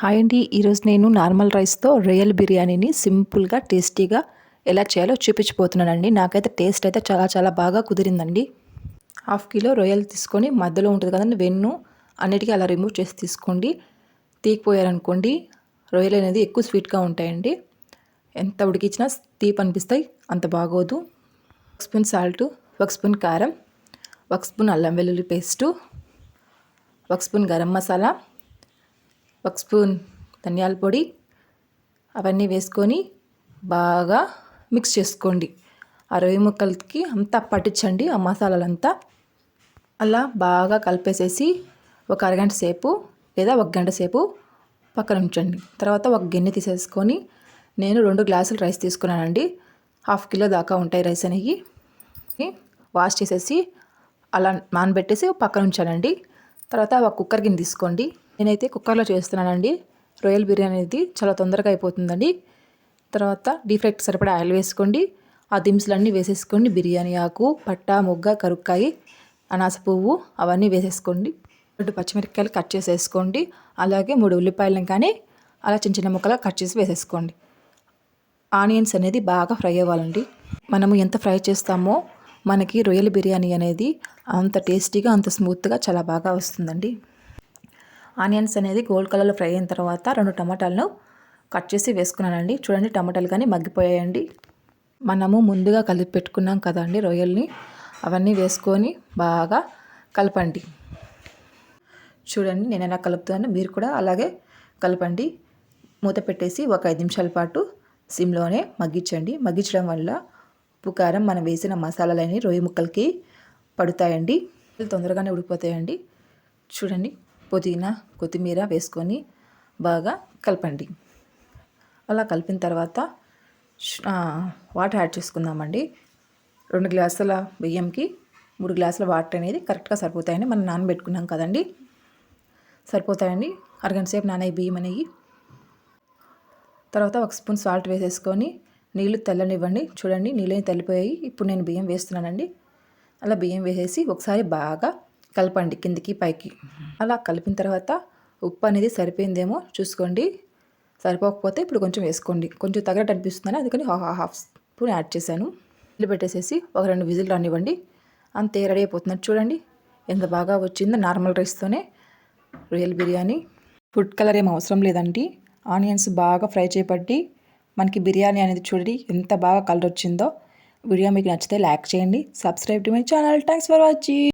Hi అండి. ఈరోజు నేను నార్మల్ రైస్తో రొయ్యల బిర్యానీని సింపుల్గా టేస్టీగా ఎలా చేయాలో చూపించిపోతున్నానండి. నాకైతే టేస్ట్ అయితే చాలా చాలా బాగా కుదిరిందండి. 1/2 కిలో రొయ్యలు తీసుకొని మధ్యలో ఉంటుంది కదండి వెన్ను, అన్నిటికీ అలా రిమూవ్ చేసి తీసుకోండి. తీగిపోయారనుకోండి రొయ్యలు అనేది ఎక్కువ స్వీట్గా ఉంటాయండి. ఎంత ఉడికించినా తీపి అనిపిస్తాయి, అంత బాగోదు. 1 స్పూన్ సాల్టు, 1 స్పూన్ కారం, 1 స్పూన్ అల్లం వెల్లుల్లి paste, 1 spoon garam masala, 1 spoon ధనియాల పొడి, అవన్నీ వేసుకొని బాగా మిక్స్ చేసుకోండి. ఆ రొయ్య ముక్కలకి అంతా పట్టించండి ఆ మసాలాలంతా. అలా బాగా కలిపేసేసి ఒక అరగంట సేపు లేదా 1 గంట సేపు పక్కన ఉంచండి. తర్వాత ఒక గిన్నె తీసేసుకొని నేను 2 గ్లాసులు రైస్ తీసుకున్నానండి. 1/2 కిలో దాకా ఉంటాయి రైస్ అనేవి. వాష్ చేసేసి అలా నానబెట్టేసి పక్కన ఉంచానండి. తర్వాత ఒక కుక్కర్ గిన్నె తీసుకోండి. నేనైతే కుక్కర్లో చేస్తున్నానండి. రొయ్యల బిర్యానీ అనేది చాలా తొందరగా అయిపోతుందండి. తర్వాత డీప్ ఫ్రైకి సరిపడా ఆయిల్ వేసుకోండి. ఆ దినుసులన్నీ వేసేసుకోండి. బిర్యానీ ఆకు, పట్టా, మొగ్గ, కరుక్కాయి, అనాస పువ్వు అవన్నీ వేసేసుకోండి. 2 పచ్చిమిరపకాయలు కట్ చేసేసుకోండి. అలాగే 3 ఉల్లిపాయలను కానీ అలా చిన్న చిన్న ముక్కలు కట్ చేసి వేసేసుకోండి. ఆనియన్స్ అనేది బాగా ఫ్రై అవ్వాలండి. మనము ఎంత ఫ్రై చేస్తామో మనకి రొయ్యల బిర్యానీ అనేది అంత టేస్టీగా, అంత స్మూత్గా చాలా బాగా వస్తుందండి. ఆనియన్స్ అనేది గోల్డ్ కలర్లో ఫ్రై అయిన తర్వాత 2 టమాటాలను కట్ చేసి వేసుకున్నానండి. చూడండి, టమాటాలు కానీ మగ్గిపోయాయండి. మనము ముందుగా కలిపి పెట్టుకున్నాం కదండి రొయ్యల్ని, అవన్నీ వేసుకొని బాగా కలపండి. చూడండి, నేను ఎలా కలుపుతాను, మీరు కూడా అలాగే కలపండి. మూత పెట్టేసి ఒక 5 నిమిషాల పాటు సిమ్లోనే మగ్గించండి. మగ్గించడం వల్ల ఉప్పు, కారం, మనం వేసిన మసాలాలన్నీ రొయ్య ముక్కలకి పడుతాయండి. తొందరగానే ఉడికిపోతాయండి. చూడండి, పుదీనా, కొత్తిమీర వేసుకొని బాగా కలపండి. అలా కలిపిన తర్వాత వాటర్ యాడ్ చేసుకుందామండి. 2 గ్లాసుల బియ్యంకి 3 గ్లాసుల వాటర్ అనేది కరెక్ట్గా సరిపోతాయండి. మనం నానబెట్టుకున్నాం కదండి, సరిపోతాయండి. అరగంట సేపు నానయ్యి బియ్యం అనేవి. తర్వాత 1 స్పూన్ సాల్ట్ వేసేసుకొని నీళ్లు తెల్లనివ్వండి. చూడండి, నీళ్ళని తెల్లిపోయాయి. ఇప్పుడు నేను బియ్యం వేస్తున్నానండి. అలా బియ్యం వేసేసి ఒకసారి బాగా కలపండి కిందికి పైకి. అలా కలిపిన తర్వాత ఉప్పు అనేది సరిపోయిందేమో చూసుకోండి. సరిపోకపోతే ఇప్పుడు కొంచెం వేసుకోండి. కొంచెం తగ్గట్టు అనిపిస్తుందని అందుకని హాఫ్ స్పూన్ యాడ్ చేశాను. నీళ్ళు పెట్టేసేసి ఒక 2 విజిల్ రానివ్వండి. అంతే, రెడీ అయిపోతున్నట్టు. చూడండి ఎంత బాగా వచ్చిందో నార్మల్ రైస్తోనే రొయ్యల బిర్యానీ. ఫుడ్ కలర్ ఏం అవసరం లేదండి. ఆనియన్స్ బాగా ఫ్రై చేయబట్టి మనకి బిర్యానీ అనేది చూడండి ఎంత బాగా కలర్ వచ్చిందో. వీడియో మీకు నచ్చితే లైక్ చేయండి. Subscribe to my channel. Thanks for watching.